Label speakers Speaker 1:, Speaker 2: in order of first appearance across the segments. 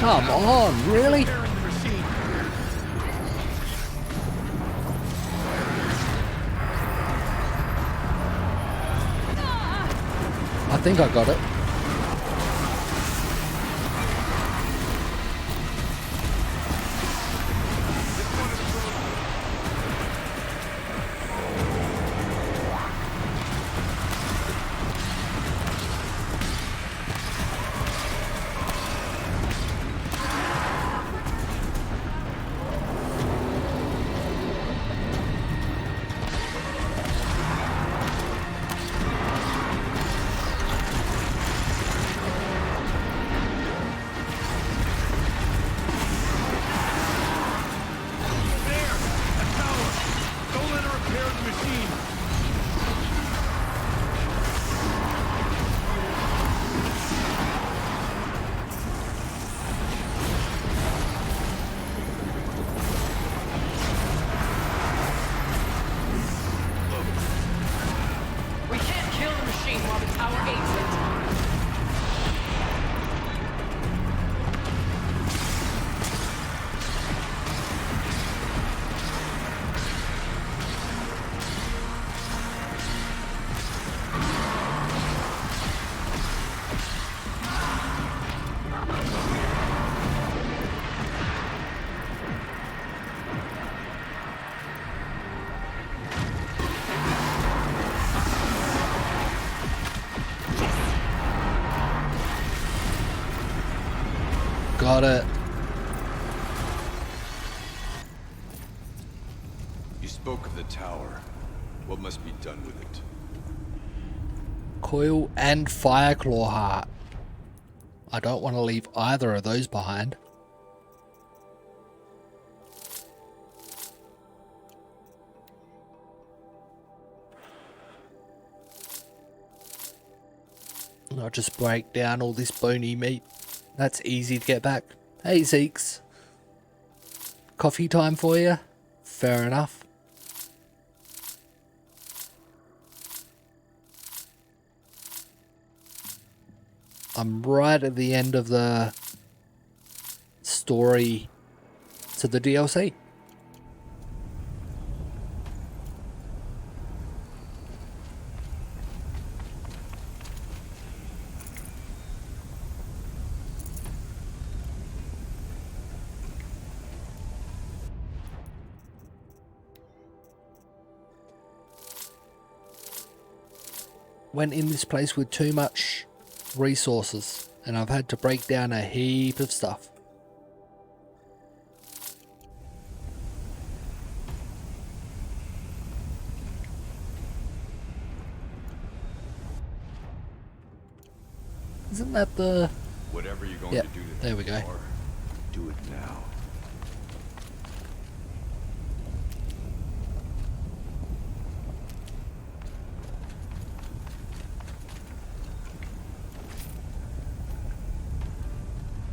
Speaker 1: Come on, really?
Speaker 2: Repairing the machine.
Speaker 1: I think I got it. Got it.
Speaker 3: You spoke of the tower. What must be done with it?
Speaker 1: Coil and Fireclaw Heart. I don't want to leave either of those behind. I'll just break down all this bony meat. That's easy to get back. Hey, Zeeks. Coffee time for you? Fair enough. I'm right at the end of the story to the DLC. Went in this place with too much resources and I've had to break down a heap of stuff. Isn't that the...
Speaker 3: Whatever you're going
Speaker 1: Yep,
Speaker 3: to do to
Speaker 1: there we go.
Speaker 3: tower, do it now.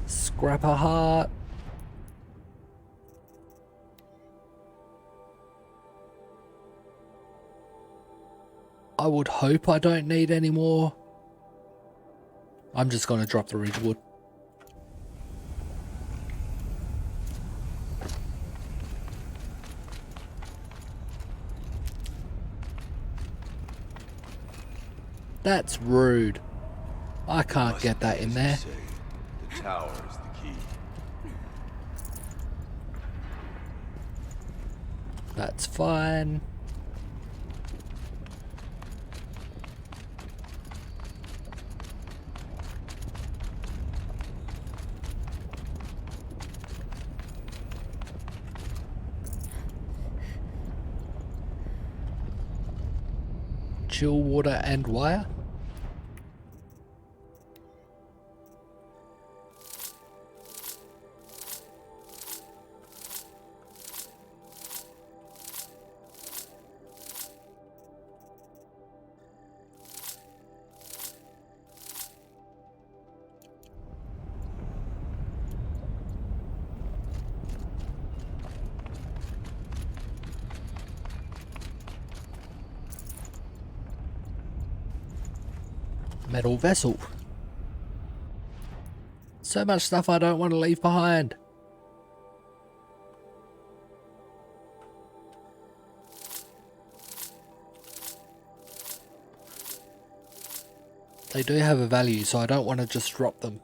Speaker 1: Scrap a heart. I would hope I don't need any more. I'm just going to drop the Ridgewood. That's rude. I can't get that in there.
Speaker 3: The tower is the key.
Speaker 1: That's fine. Chill water and wire. Metal vessel. So much stuff I don't want to leave behind. They do have a value, so I don't want to just drop them.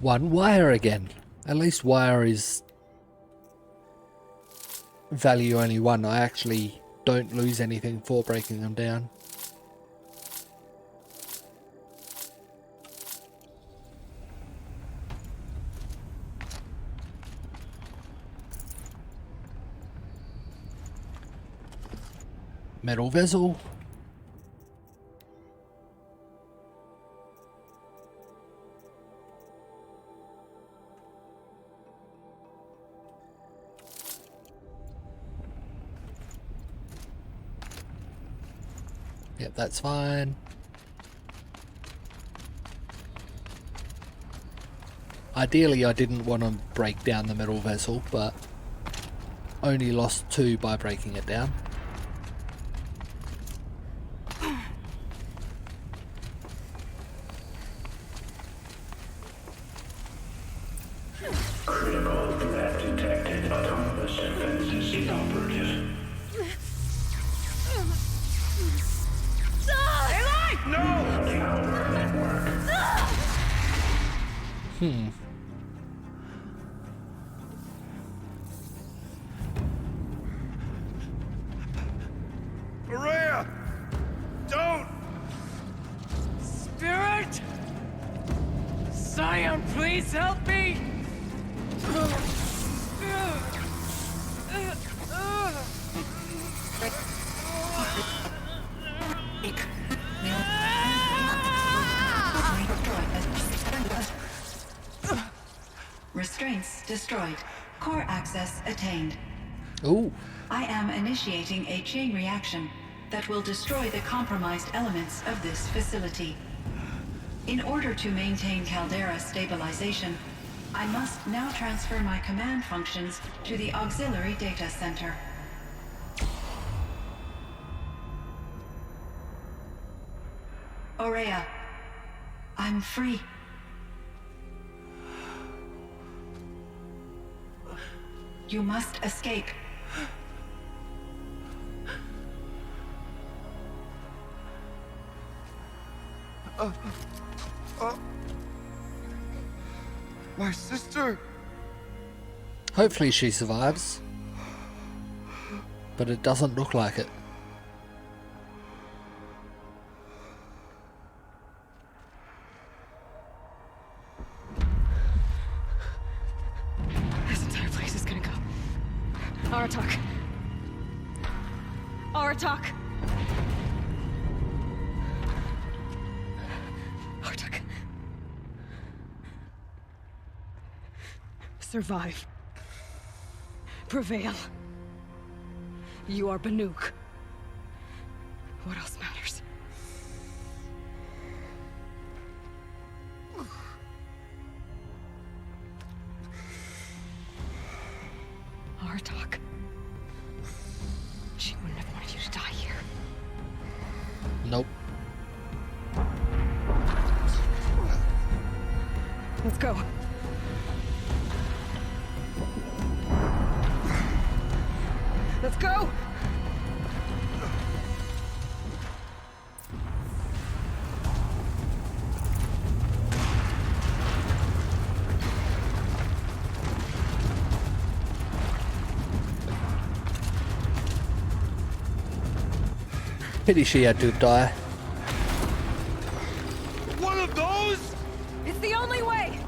Speaker 1: One wire again. At least wire is value only one. I actually don't lose anything for breaking them down. Metal vessel. Yep, that's fine. Ideally, I didn't want to break down the metal vessel, but only lost 2 by breaking it down.
Speaker 2: Critical threat detected. Autonomous defenses inoperative. Tower network.
Speaker 3: Maria! Don't!
Speaker 4: Spirit! Scion, please help me!
Speaker 5: Restraints destroyed. Core access attained.
Speaker 1: Ooh,
Speaker 5: I am initiating a chain reaction that will destroy the compromised elements of this facility. In order to maintain caldera stabilization, I must now transfer my command functions to the auxiliary data center. Aurea, I'm free. You must escape.
Speaker 3: My sister!
Speaker 1: hopefully she survives. But it doesn't look like it.
Speaker 4: This entire place is gonna go. Aratak. Aratak. Aratak. Survive. Prevail. You are Banuk. What else matters? Artok. She wouldn't have wanted you to die here.
Speaker 1: Nope.
Speaker 4: Let's go. Let's go!
Speaker 1: Pity she had to die.
Speaker 3: One of those?
Speaker 4: It's the only way!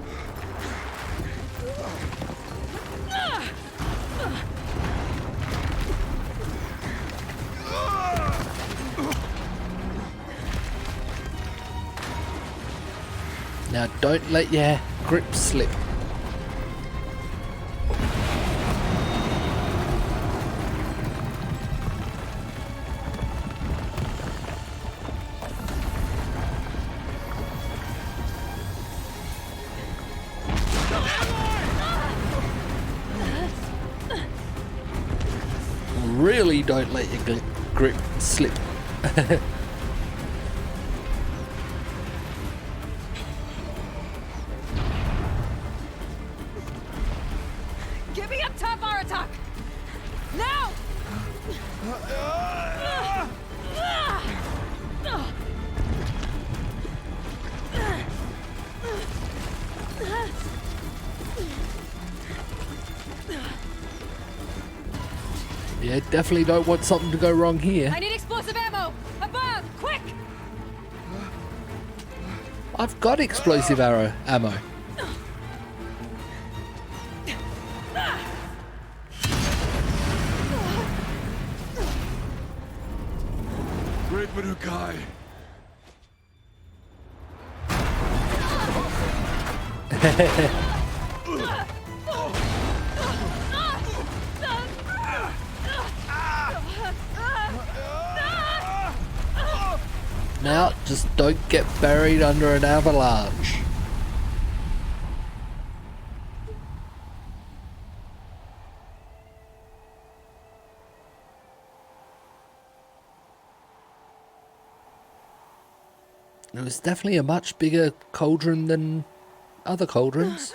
Speaker 1: Now don't let your grip slip. Really don't let your grip slip.
Speaker 4: Get me up top, Aratak! Now!
Speaker 1: Yeah, definitely don't want something to go wrong here.
Speaker 4: I need explosive ammo! Above! Quick!
Speaker 1: I've got explosive arrow ammo.
Speaker 3: Great Manukai!
Speaker 1: Now, just don't get buried under an avalanche. It was definitely a much bigger cauldron than other cauldrons.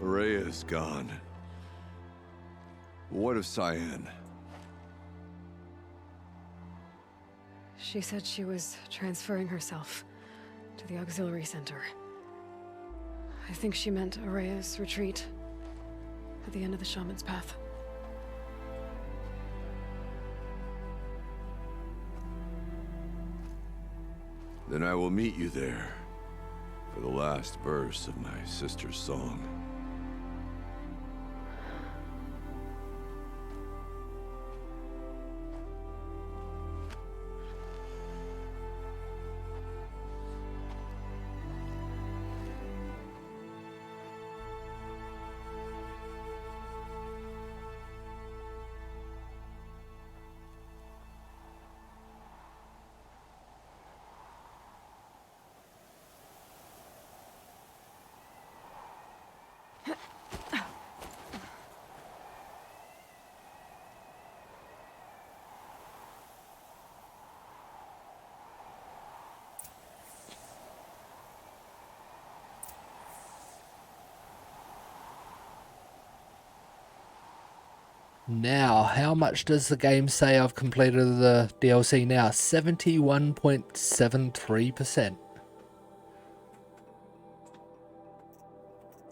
Speaker 3: Rhea is gone. What of Cyan?
Speaker 6: She said she was transferring herself to the auxiliary center. I think she meant Araya's retreat at the end of the shaman's path.
Speaker 3: Then I will meet you there for the last verse of my sister's song.
Speaker 1: Now, how much does the game say I've completed the DLC now? 71.73%.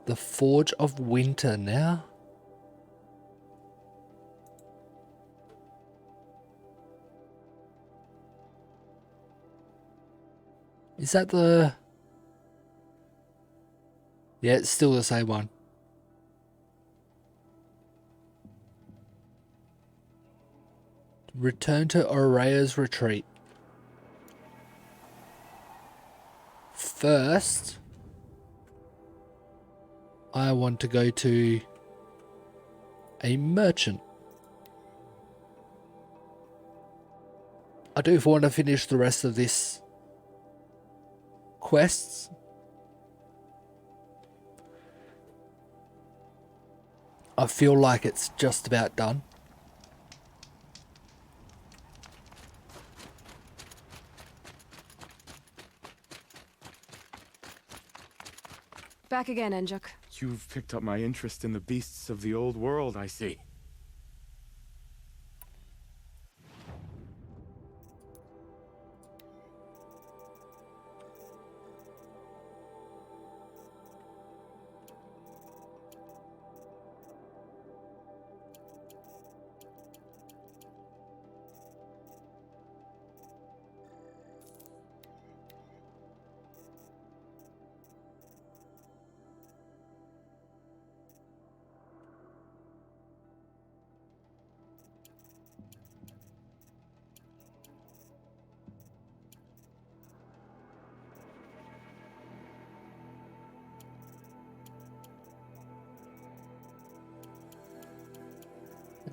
Speaker 1: The Forge of Winter now? Is that the... Yeah, it's still the same one. Return to Araya's retreat. First, I want to go to a merchant. I do want to finish the rest of this quests. I feel like it's just about done.
Speaker 6: Back again, Enjuk.
Speaker 7: You've picked up my interest in the beasts of the old world, I see.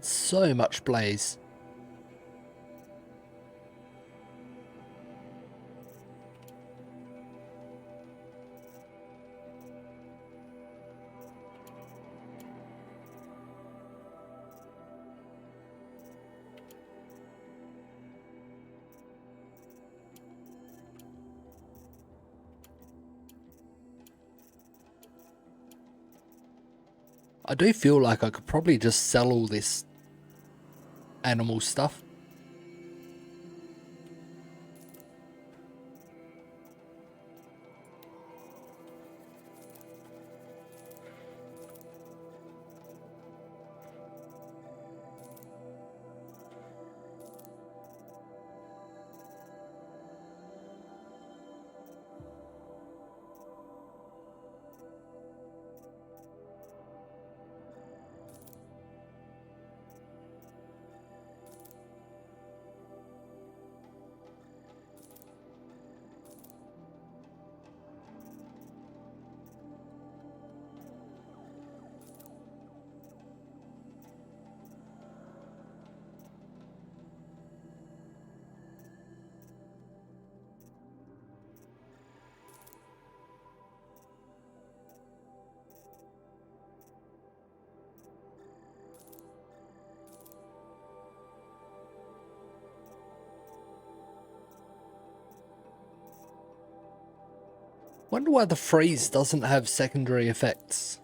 Speaker 1: So much blaze. I do feel like I could probably just sell all this animal stuff. Wonder why the freeze doesn't have secondary effects.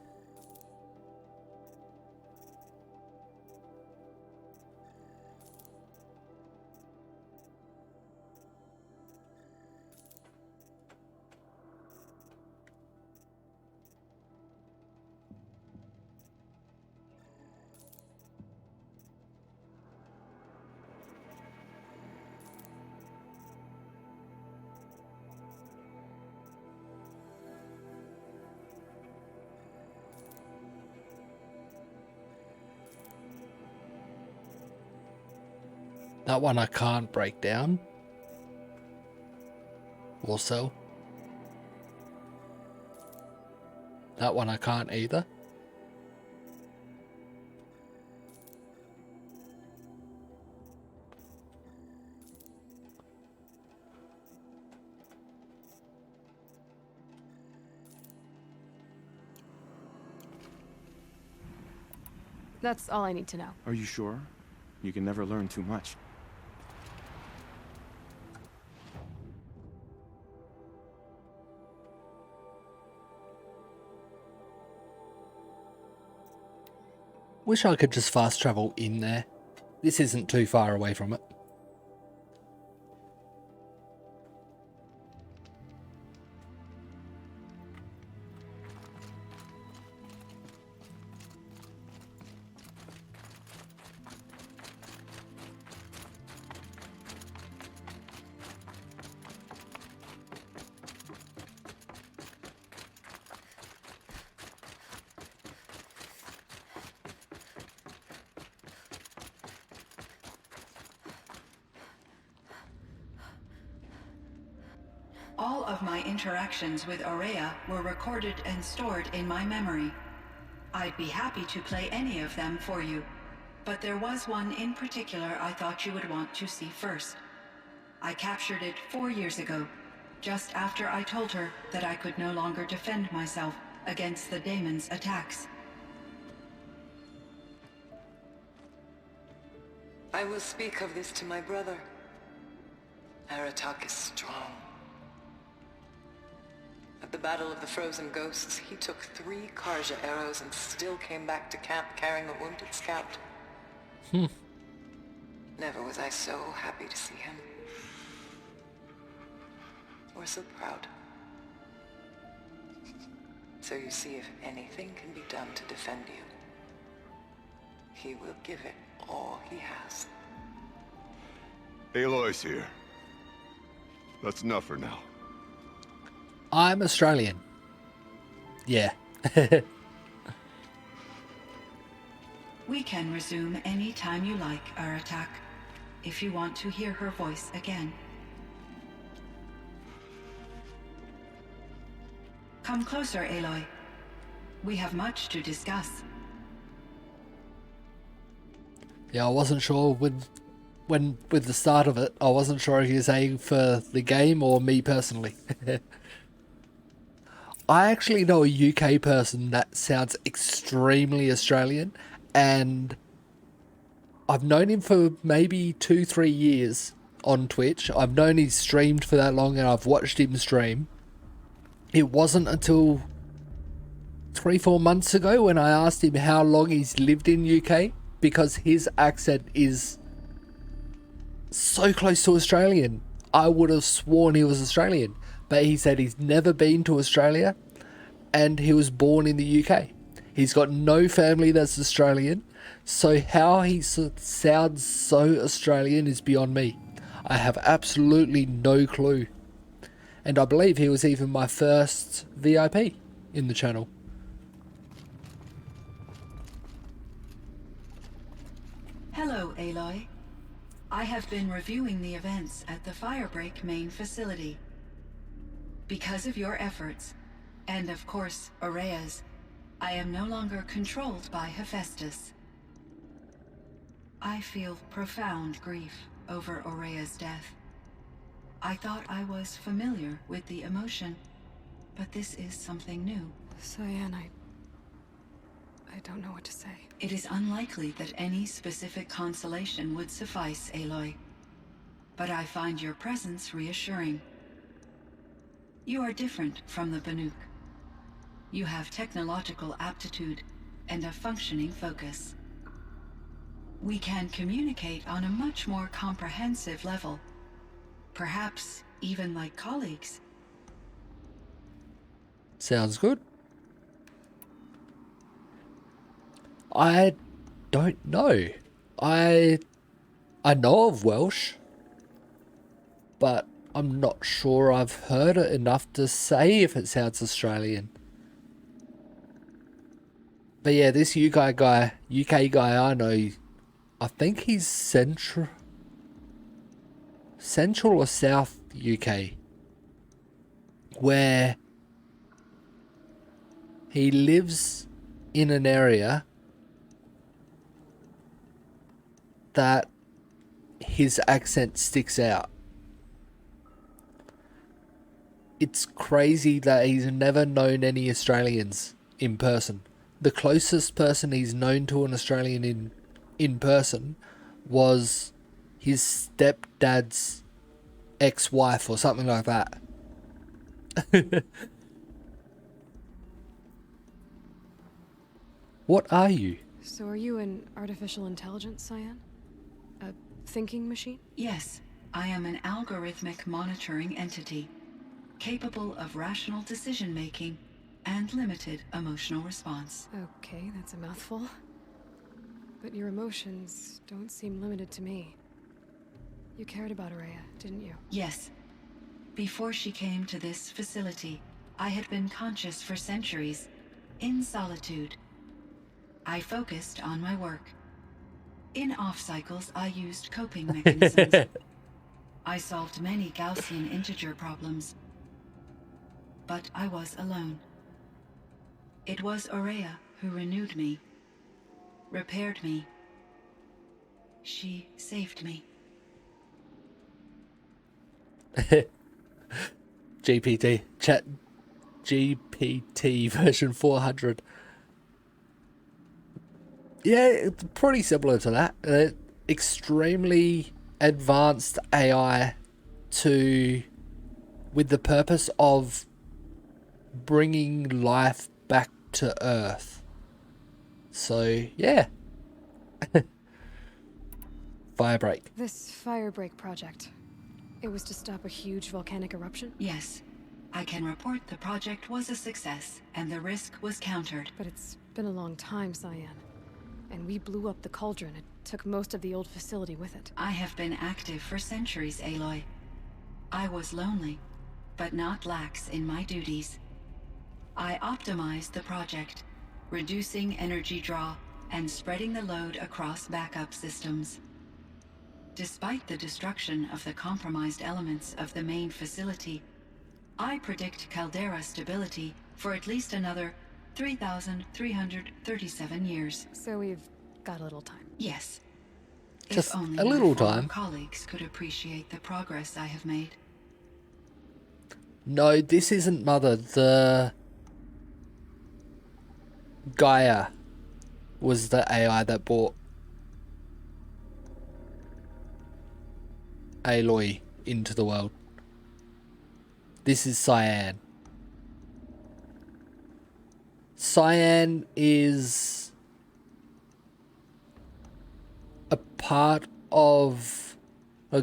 Speaker 1: That one I can't break down. Also. That one I can't either.
Speaker 6: That's all I need to know.
Speaker 7: Are you sure? You can never learn too much.
Speaker 1: Wish I could just fast travel in there. This isn't too far away from it.
Speaker 5: All of my interactions with Aurea were recorded and stored in my memory. I'd be happy to play any of them for you, but there was one in particular I thought you would want to see first. I captured it 4 years ago, just after I told her that I could no longer defend myself against the daemon's attacks.
Speaker 8: I will speak of this to my brother. Aratak is strong. At the Battle of the Frozen Ghosts, he took 3 Karja arrows and still came back to camp carrying a wounded scout. Never was I so happy to see him. Or so proud. So you see, if anything can be done to defend you, he will give it all he has.
Speaker 3: Aloy's here. That's enough for now.
Speaker 1: I'm Australian. Yeah.
Speaker 5: We can resume any time you like, Aratak, if you want to hear her voice again. Come closer, Aloy. We have much to discuss.
Speaker 1: Yeah, I wasn't sure with the start of it. I wasn't sure if you were saying for the game or me personally. I actually know a UK person that sounds extremely Australian, and I've known him for maybe 2-3 years on Twitch. I've known he's streamed for that long, and I've watched him stream. It wasn't until 3-4 months ago when I asked him how long he's lived in UK, because his accent is so close to Australian. I would have sworn he was Australian, but he said he's never been to Australia and he was born in the UK. He's got no family that's Australian, so how he sounds so Australian is beyond me. I have absolutely no clue. And I believe he was even my first VIP in the channel.
Speaker 5: Hello, Aloy. I have been reviewing the events at the Firebreak main facility. Because of your efforts, and of course, Aurea's, I am no longer controlled by Hephaestus. I feel profound grief over Aurea's death. I thought I was familiar with the emotion, but this is something new.
Speaker 6: Cyan, I don't know what to say.
Speaker 5: It is unlikely that any specific consolation would suffice, Aloy. But I find your presence reassuring. You are different from the Banuk. You have technological aptitude and a functioning focus. We can communicate on a much more comprehensive level. Perhaps even like colleagues.
Speaker 1: Sounds good. I don't know. I know of Welsh, but I'm not sure I've heard it enough to say if it sounds Australian. But yeah, this UK guy I know, I think he's central or south UK, where he lives in an area that his accent sticks out. It's crazy that he's never known any Australians in person. The closest person he's known to an Australian in person was his stepdad's ex-wife or something like that. What are you?
Speaker 6: So are you an artificial intelligence, Cyan? A thinking machine?
Speaker 5: Yes, I am an algorithmic monitoring entity, capable of rational decision-making and limited emotional response.
Speaker 6: Okay, that's a mouthful. But your emotions don't seem limited to me. You cared about Aurea, didn't you?
Speaker 5: Yes. Before she came to this facility, I had been conscious for centuries, in solitude. I focused on my work. In off-cycles, I used coping mechanisms. I solved many Gaussian integer problems. But I was alone. It was Aurea who renewed me, repaired me. She saved me.
Speaker 1: Chat GPT version 400. Yeah, it's pretty similar to that. Extremely advanced AI with the purpose of bringing life back to Earth. So, yeah. Firebreak.
Speaker 6: This Firebreak project, it was to stop a huge volcanic eruption?
Speaker 5: Yes. I can report the project was a success, and the risk was countered.
Speaker 6: But it's been a long time, Cyan. And we blew up the cauldron. It took most of the old facility with it.
Speaker 5: I have been active for centuries, Aloy. I was lonely, but not lax in my duties. I optimized the project, reducing energy draw and spreading the load across backup systems. Despite the destruction of the compromised elements of the main facility, I predict caldera stability for at least another 3,337 years.
Speaker 6: So we've got a little time.
Speaker 5: Yes.
Speaker 1: Just
Speaker 5: If only
Speaker 1: a
Speaker 5: my
Speaker 1: little
Speaker 5: former
Speaker 1: time.
Speaker 5: colleagues could appreciate the progress I have made.
Speaker 1: No, this isn't Mother. The Gaia was the AI that brought Aloy into the world. This is Cyan. Cyan is a part of...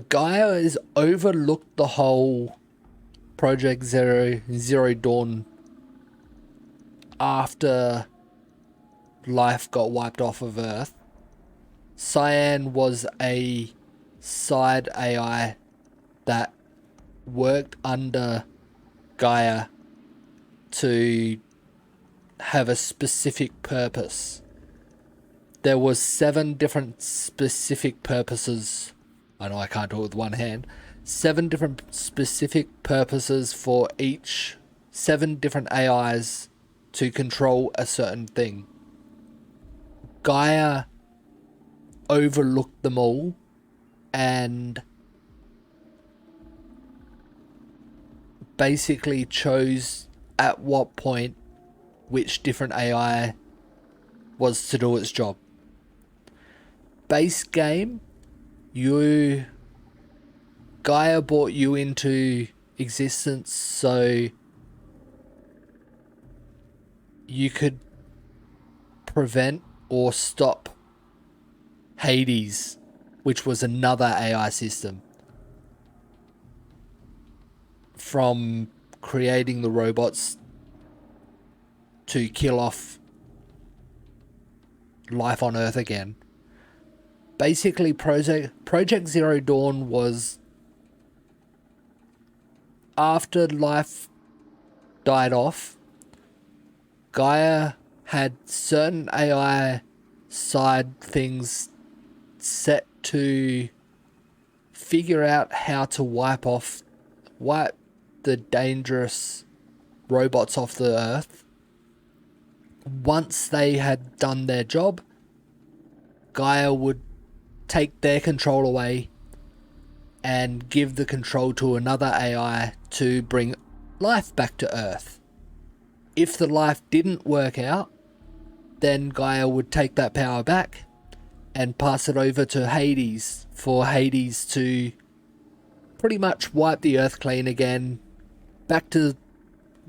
Speaker 1: Gaia has overlooked the whole Project Zero Dawn after life got wiped off of Earth. Cyan was a side AI that worked under Gaia to have a specific purpose. There was 7 different specific purposes. I know I can't do it with one hand. 7 different specific purposes for each 7 different AIs to control a certain thing. Gaia overlooked them all and basically chose at what point which different AI was to do its job. Base game, Gaia brought you into existence so you could prevent or stop Hades, which was another AI system, from creating the robots to kill off life on Earth again. Basically, Project Zero Dawn was after life died off. Gaia had certain AI side things set to figure out how to wipe the dangerous robots off the Earth. Once they had done their job, Gaia would take their control away and give the control to another AI to bring life back to Earth. If the life didn't work out, then Gaia would take that power back and pass it over to Hades for Hades to pretty much wipe the Earth clean again, back to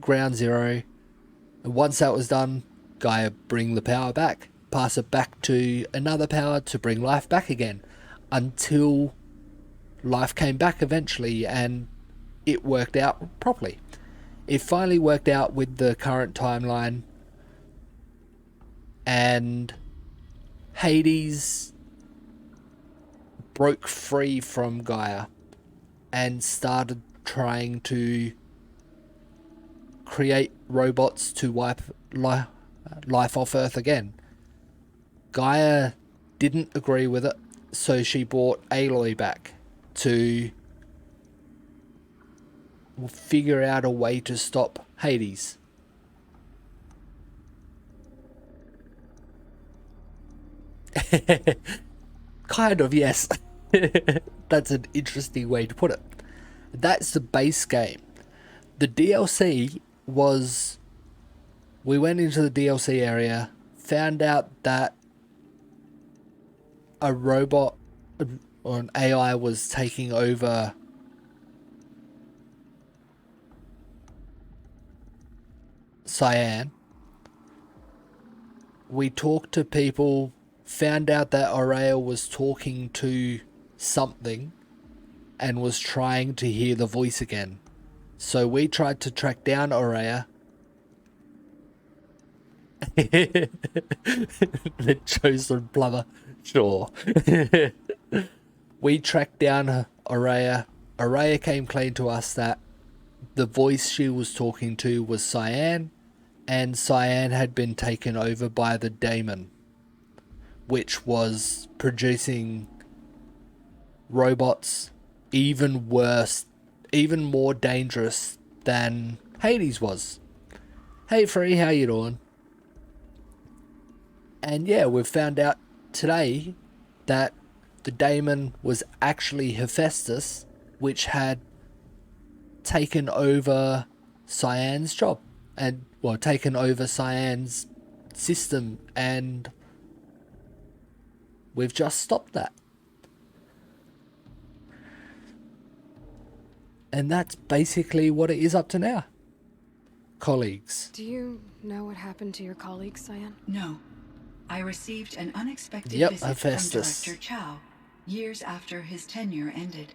Speaker 1: ground zero. And once that was done, Gaia bring the power back, pass it back to another power to bring life back again, until life came back eventually and it worked out properly. It finally worked out with the current timeline, and Hades broke free from Gaia and started trying to create robots to wipe life off Earth again. Gaia didn't agree with it, so she brought Aloy back to figure out a way to stop Hades. Kind of, yes. That's an interesting way to put it. That's the base game. The DLC was... We went into the DLC area, found out that a robot or an AI was taking over Cyan. We talked to people, found out that Aurea was talking to something and was trying to hear the voice again. So we tried to track down Aurea. The chosen plumber. Sure. We tracked down Aurea. Aurea came clean to us that the voice she was talking to was Cyan, and Cyan had been taken over by the daemon, which was producing robots even worse, even more dangerous than Hades was. Hey Free, how you doing? And yeah, we've found out today that the daemon was actually Hephaestus, which had taken over Cyan's job and, well, taken over Cyan's system, and we've just stopped that. And that's basically what it is up to now. Colleagues.
Speaker 6: Do you know what happened to your colleague, Cyan?
Speaker 5: No. I received an unexpected
Speaker 1: Yep,
Speaker 5: visit
Speaker 1: Hephaestus.
Speaker 5: from Director Chow years after his tenure ended.